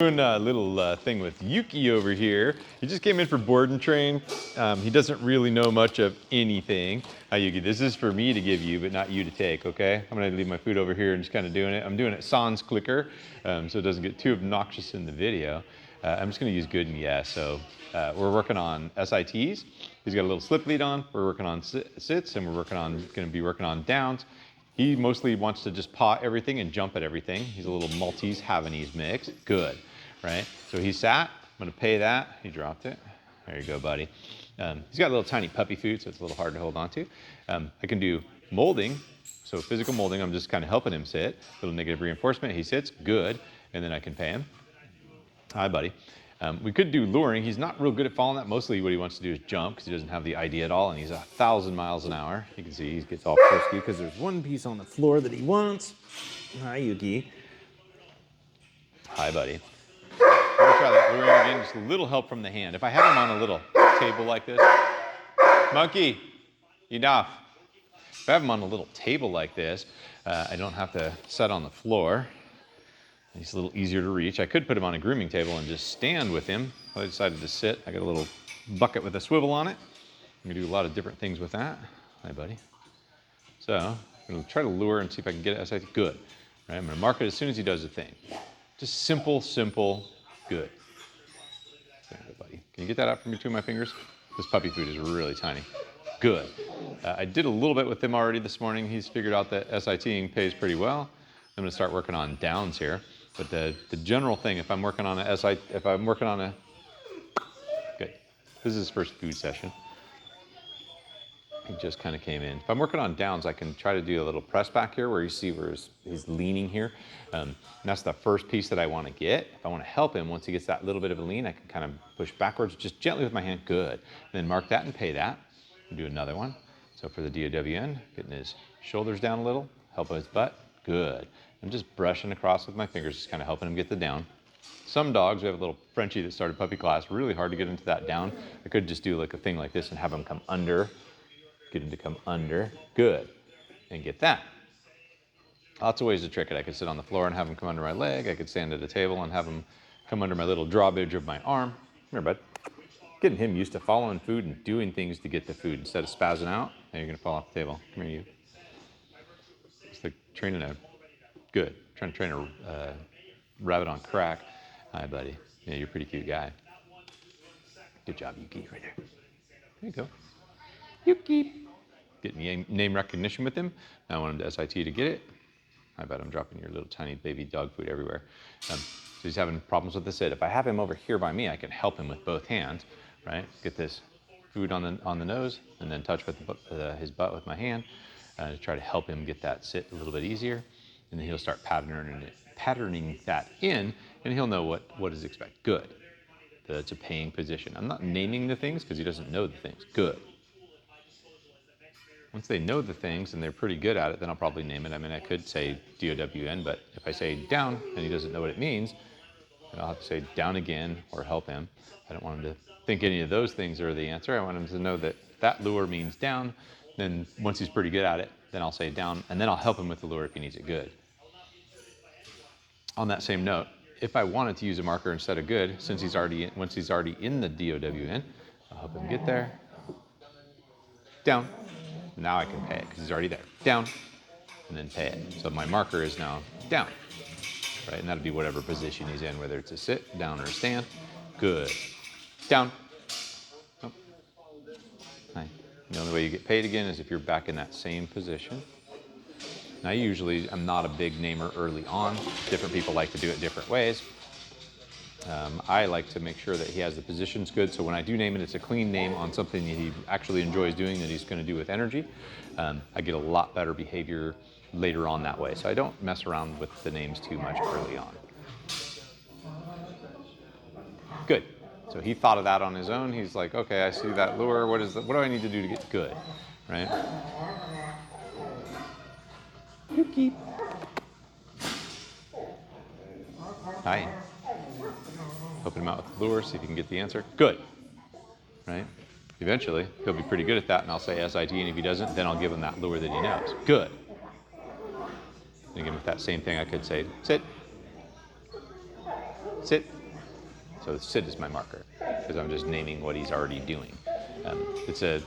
Doing a little thing with Yuki over here. He just came in for board and train. He doesn't really know much of anything. Hi Yuki, this is for me to give you, but not you to take, okay? I'm gonna leave my food over here and just kind of doing it. I'm doing it sans clicker, so it doesn't get too obnoxious in the video. I'm just gonna use good and yes. So we're working on SITs. He's got a little slip lead on. We're working on sits, and we're gonna be working on downs. He mostly wants to just paw everything and jump at everything. He's a little Maltese Havenese mix. Good, right? So he sat. I'm gonna pay that. He dropped it. There you go, buddy. He's got a little tiny puppy food, so it's a little hard to hold on to. I can do molding. So physical molding, I'm just kind of helping him sit. A little negative reinforcement. He sits, good. And then I can pay him. Hi, buddy. We could do luring. He's not real good at following that. Mostly what he wants to do is jump because he doesn't have the idea at all, and he's 1,000 miles an hour. You can see he gets all frisky because there's one piece on the floor that he wants. Hi, Yuki. Hi, buddy. I'm gonna try that luring again. Just a little help from the hand. If I have him on a little table like this, monkey, enough. If I have him on a little table like this, I don't have to set on the floor. He's a little easier to reach. I could put him on a grooming table and just stand with him. I decided to sit. I got a little bucket with a swivel on it. I'm gonna do a lot of different things with that. Hi, buddy. So I'm gonna try to lure and see if I can get it. Good. Right, I'm gonna mark it as soon as he does the thing. Just simple, good. There you go, buddy. Can you get that out from between my fingers? This puppy food is really tiny. Good. I did a little bit with him already this morning. He's figured out that SITing pays pretty well. I'm gonna start working on downs here. But the general thing, if I'm working on good. This is his first food session. He just kind of came in. If I'm working on downs, I can try to do a little press back here where you see where he's leaning here. And that's the first piece that I want to get. If I want to help him, once he gets that little bit of a lean, I can kind of push backwards just gently with my hand. Good. And then mark that and pay that. And do another one. So for the DOWN, getting his shoulders down a little, help his butt. Good. I'm just brushing across with my fingers, just kind of helping him get the down. Some dogs, we have a little Frenchie that started puppy class, really hard to get into that down. I could just do like a thing like this and have him come under, get him to come under, good, and get that. Lots of ways to trick it. I could sit on the floor and have him come under my leg. I could stand at a table and have him come under my little drawbridge of my arm. Come here, bud. Getting him used to following food and doing things to get the food instead of spazzing out. Now you're gonna fall off the table. Come here, you. It's like training a, good, trying to train a rabbit on crack. Hi, buddy. Yeah, you're a pretty cute guy. Good job, Yuki, right there. There you go. Yuki. Getting name recognition with him. Now I want him to SIT to get it. I bet I'm dropping your little tiny baby dog food everywhere. So he's having problems with the sit. If I have him over here by me, I can help him with both hands, right? Get this food on the nose and then touch with his butt with my hand to try to help him get that sit a little bit easier. And then he'll start patterning that in, and he'll know what is expected. Good. That's a paying position. I'm not naming the things because he doesn't know the things. Good. Once they know the things and they're pretty good at it, then I'll probably name it. I mean, I could say DOWN, but if I say down and he doesn't know what it means, then I'll have to say down again or help him. I don't want him to think any of those things are the answer. I want him to know that that lure means down. Then once he's pretty good at it, then I'll say down, and then I'll help him with the lure if he needs it good. On that same note, if I wanted to use a marker instead of good, once he's already in the DOWN, I'll help him get there. Down. Now I can pay it because he's already there. Down, and then pay it. So my marker is now down, right? And that'll be whatever position he's in, whether it's a sit, down, or a stand. Good. Down. Oh. Hi. The only way you get paid again is if you're back in that same position. Now usually I'm not a big namer early on. Different people like to do it different ways. I like to make sure that he has the positions good, so when I do name it, it's a clean name on something that he actually enjoys doing that he's going to do with energy. I get a lot better behavior later on that way, so I don't mess around with the names too much early on. Good. So he thought of that on his own. He's like, okay, I see that lure. What do I need to do to get good, right? Yuki. Hi. Helping him out with the lure, see if he can get the answer. Good. Right? Eventually, he'll be pretty good at that, and I'll say SIT, and if he doesn't, then I'll give him that lure that he knows. Good. And again, with that same thing, I could say, sit. sit. So sit is my marker, because I'm just naming what he's already doing. It's a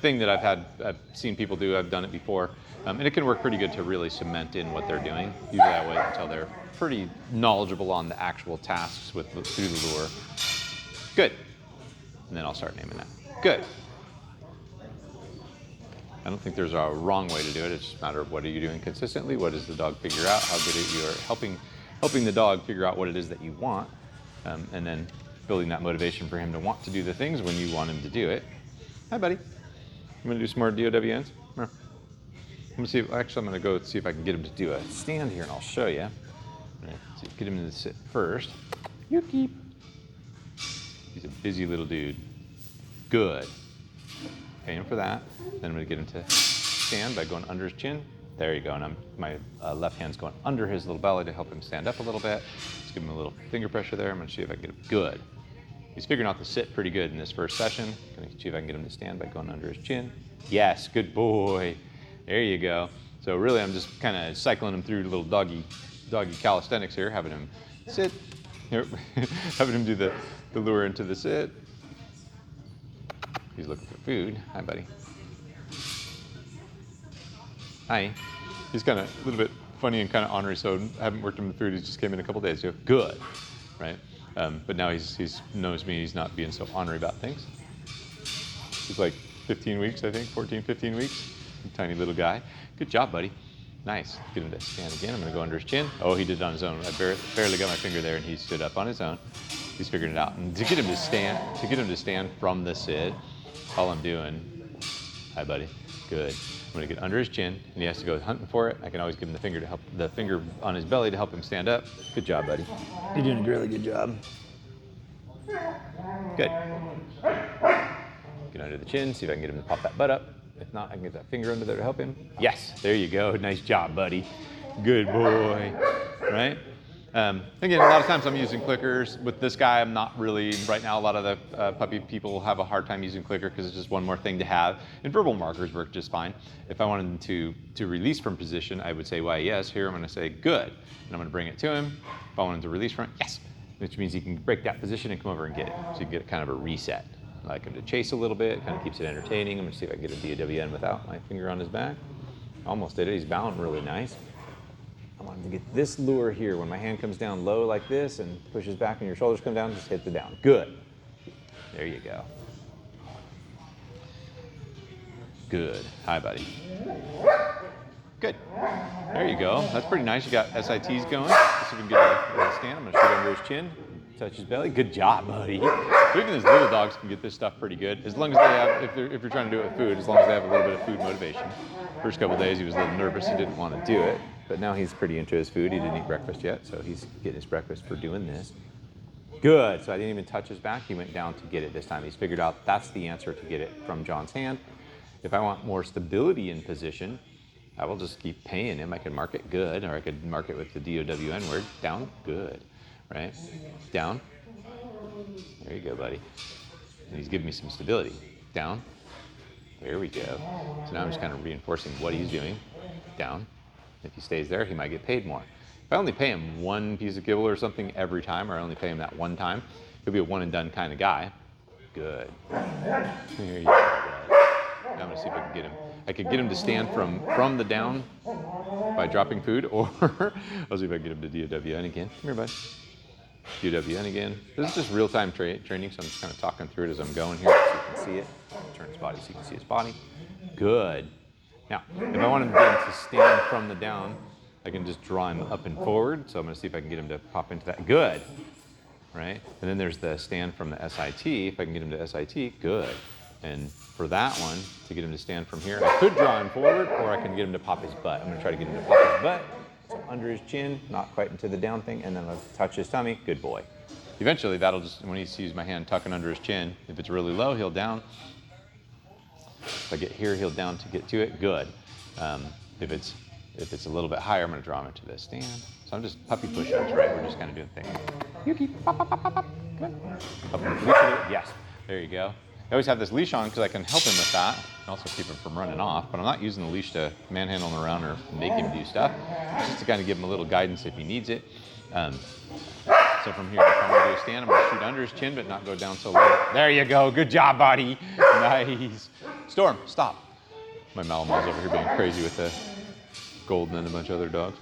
thing that I've seen people do. I've done it before, and it can work pretty good to really cement in what they're doing. Usually I wait until they're pretty knowledgeable on the actual tasks through the lure. Good. And then I'll start naming that. Good. I don't think there's a wrong way to do it. It's just a matter of what are you doing consistently? What does the dog figure out? How good you are helping the dog figure out what it is that you want, and then building that motivation for him to want to do the things when you want him to do it. Hi, buddy. I'm gonna do some more DOWNs. I'm gonna see. Actually, I'm gonna go see if I can get him to do a stand here, and I'll show you. I'm gonna get him to sit first. Yuki. He's a busy little dude. Good. Pay him for that. Then I'm gonna get him to stand by going under his chin. There you go. And my left hand's going under his little belly to help him stand up a little bit. Just give him a little finger pressure there. I'm gonna see if I can get him. Good. He's figuring out the sit pretty good in this first session. Gonna see if I can get him to stand by going under his chin. Yes, good boy. There you go. So really I'm just kind of cycling him through little doggy calisthenics here, having him sit, having him do the lure into the sit. He's looking for food. Hi, buddy. Hi. He's kind of a little bit funny and kind of ornery, so I haven't worked him with food. He just came in a couple days ago. Good, right? But now he's knows me. He's not being so ornery about things. He's like 15 weeks, I think, 14, 15 weeks. Tiny little guy. Good job, buddy. Nice. Get him to stand again. I'm going to go under his chin. Oh, he did it on his own. I barely got my finger there, and he stood up on his own. He's figuring it out. And to get him to stand from the sit, all I'm doing, hi, buddy. Good. I'm going to get under his chin, and he has to go hunting for it. I can always give him the finger on his belly to help him stand up. Good job, buddy. You're doing a really good job. Good. Get under the chin, see if I can get him to pop that butt up. If not, I can get that finger under there to help him. Yes, there you go. Nice job, buddy. Good boy. Right? Again, a lot of times I'm using clickers. With this guy, I'm not really, right now, a lot of the puppy people have a hard time using clicker because it's just one more thing to have. And verbal markers work just fine. If I wanted him to release from position, I would say, why, yes. Here, I'm going to say, good. And I'm going to bring it to him. If I want him to release from it, yes. Which means he can break that position and come over and get it. So you get kind of a reset. I like him to chase a little bit, kind of keeps it entertaining. I'm going to see if I can get a DOWN without my finger on his back. Almost did it. He's bowing really nice. I want him to get this lure here. When my hand comes down low like this and pushes back and your shoulders come down, just hit the down. Good. There you go. Good. Hi, buddy. Good. There you go. That's pretty nice. You got SITs going. Let's see if we can get a stand. I'm going to shoot under his chin. Touch his belly. Good job, buddy. So even these little dogs can get this stuff pretty good, as long as they have, if you're trying to do it with food, as long as they have a little bit of food motivation. First couple days he was a little nervous. He didn't want to do it, but now he's pretty into his food. He didn't eat breakfast yet, so he's getting his breakfast for doing this. Good. So I didn't even touch his back. He went down to get it this time. He's figured out that's the answer to get it from John's hand. If I want more stability in position, I will just keep paying him. I can mark it good, or I could mark it with the DOWN word. Down. Good. Right? Down. There you go, buddy. And he's giving me some stability. Down. There we go. So now I'm just kind of reinforcing what he's doing. Down. If he stays there, he might get paid more. If I only pay him one piece of kibble or something every time, or I only pay him that one time, he'll be a one and done kind of guy. Good. There you go, buddy. Now I'm gonna see if I can get him. I could get him to stand from the down by dropping food, or I'll see if I can get him to DOWN again. Come here, bud. DOWN again. This is just real-time training, so I'm just kind of talking through it as I'm going here so you can see it. Turn his body so you can see his body. Good. Now, if I want him to get him to stand from the down, I can just draw him up and forward. So I'm going to see if I can get him to pop into that. Good. Right? And then there's the stand from the SIT. If I can get him to SIT, good. And for that one, to get him to stand from here, I could draw him forward, or I can get him to pop his butt. I'm going to try to get him to pop his butt. So under his chin, not quite into the down thing, and then I'll touch his tummy. Good boy. Eventually, that'll just, when he sees my hand tucking under his chin, if it's really low, he'll down. If I get here, he'll down to get to it. Good. If it's a little bit higher, I'm going to draw him into the stand. So I'm just puppy push-ups, right? We're just kind of doing things. Yuki, pop, pop, pop, pop, pop. Good. Help him with the leash a little. Yes. There you go. I always have this leash on because I can help him with that. And also keep him from running off. But I'm not using the leash to manhandle him around or make him do stuff. Just to kind of give him a little guidance if he needs it. So from here, if I'm gonna do a stand, I'm gonna shoot under his chin, but not go down so low. There you go, good job, buddy. Nice. Storm, stop. My Maltese over here being crazy with the Golden and a bunch of other dogs.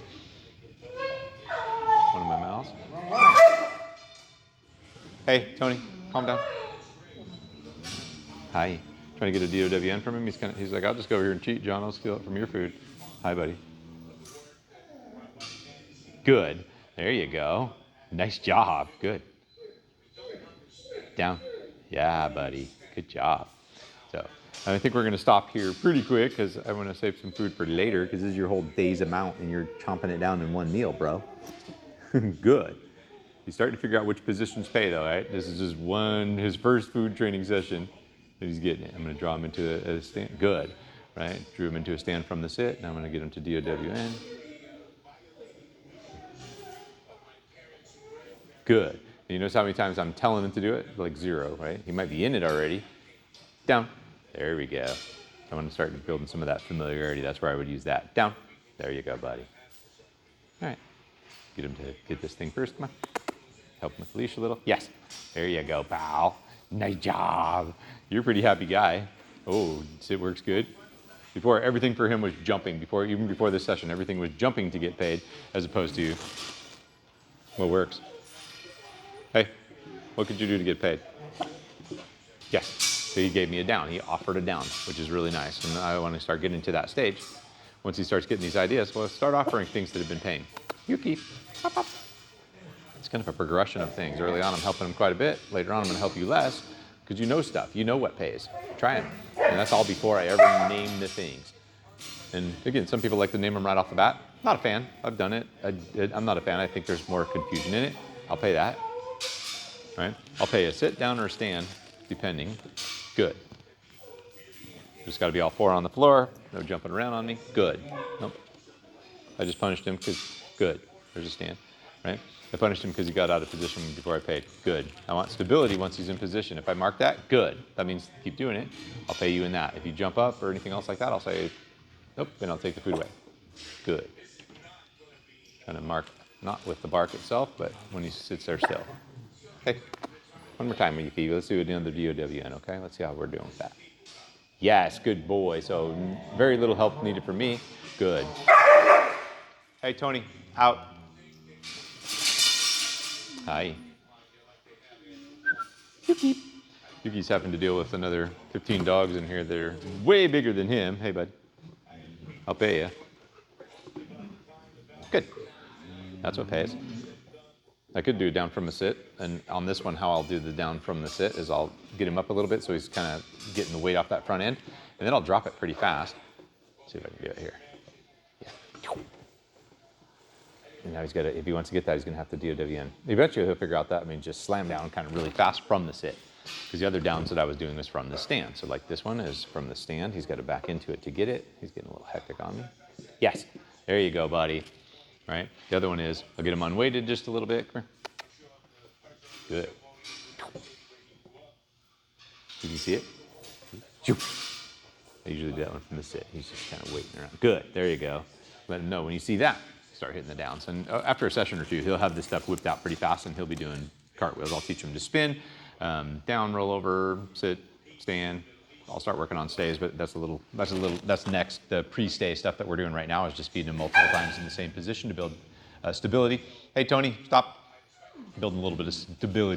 One of my mouths. Hey, Tony, calm down. Hi. Trying to get a DOWN from him. He's like, I'll just go over here and cheat, John. I'll steal it from your food. Hi, buddy. Good. There you go. Nice job. Good. Down. Yeah, buddy. Good job. So I think we're going to stop here pretty quick because I want to save some food for later because this is your whole day's amount and you're chomping it down in one meal, bro. Good. He's starting to figure out which positions pay though, right? This is just his first food training session that he's getting it. I'm going to draw him into a stand. Good. Right? Drew him into a stand from the sit. Now I'm going to get him to DOWN. Good. And you notice how many times I'm telling him to do it? Like 0, right? He might be in it already. Down. There we go. I want to start building some of that familiarity. That's where I would use that. Down. There you go, buddy. All right. Get him to get this thing first. Come on. Help him with the leash a little. Yes. There you go, pal. Nice job. You're a pretty happy guy. Oh, sit works good. Before, everything for him was jumping. Even before this session, everything was jumping to get paid as opposed to what works. Hey, what could you do to get paid? Yes. So he gave me a down. He offered a down, which is really nice. And I want to start getting to that stage. Once he starts getting these ideas, well, start offering things that have been paying. Yuki, pop, pop. It's kind of a progression of things. Early on, I'm helping him quite a bit. Later on, I'm going to help you less because you know stuff. You know what pays. Try them. And that's all before I ever name the things. And again, some people like to name them right off the bat. Not a fan. I've done it. I'm not a fan. I think there's more confusion in it. I'll pay that. Right? I'll pay a sit, down, or a stand, depending. Good. Just got to be all 4 on the floor. No jumping around on me. Good. Nope. I just punished him because good. There's a stand. Right? I punished him because he got out of position before I paid. Good. I want stability once he's in position. If I mark that, good. That means keep doing it. I'll pay you in that. If you jump up or anything else like that, I'll say, nope, and I'll take the food away. Good. Trying to mark, not with the bark itself, but when he sits there still. Okay. One more time, Yuki. Let's do another DOWN, okay? Let's see how we're doing with that. Yes, good boy. So very little help needed from me. Good. Hey, Tony, out. Hi. Yuki. Yuki's having to deal with another 15 dogs in here that are way bigger than him. Hey, bud. I'll pay you. Good. That's what pays. I could do down from the sit, and on this one, how I'll do the down from the sit is I'll get him up a little bit so he's kind of getting the weight off that front end, and then I'll drop it pretty fast. See if I can get it here. Yeah. And now he's got to, if he wants to get that, he's going to have to DOWN. Eventually he'll figure out that means just slam down kind of really fast from the sit, because the other downs that I was doing was from the stand. So like this one is from the stand. He's got to back into it to get it. He's getting a little hectic on me. Yes. There you go, buddy. Right? The other one is, I'll get him unweighted just a little bit. Come here. Good. You can see it? I usually do that one from the sit. He's just kind of waiting around. Good. There you go. Let him know when you see that, start hitting the downs. And after a session or two, he'll have this stuff whipped out pretty fast and he'll be doing cartwheels. I'll teach him to spin, down, roll over, sit, stand. I'll start working on stays, but that's next. The pre-stay stuff that we're doing right now is just feeding him multiple times in the same position to build stability. Hey, Tony, stop. Building a little bit of stability.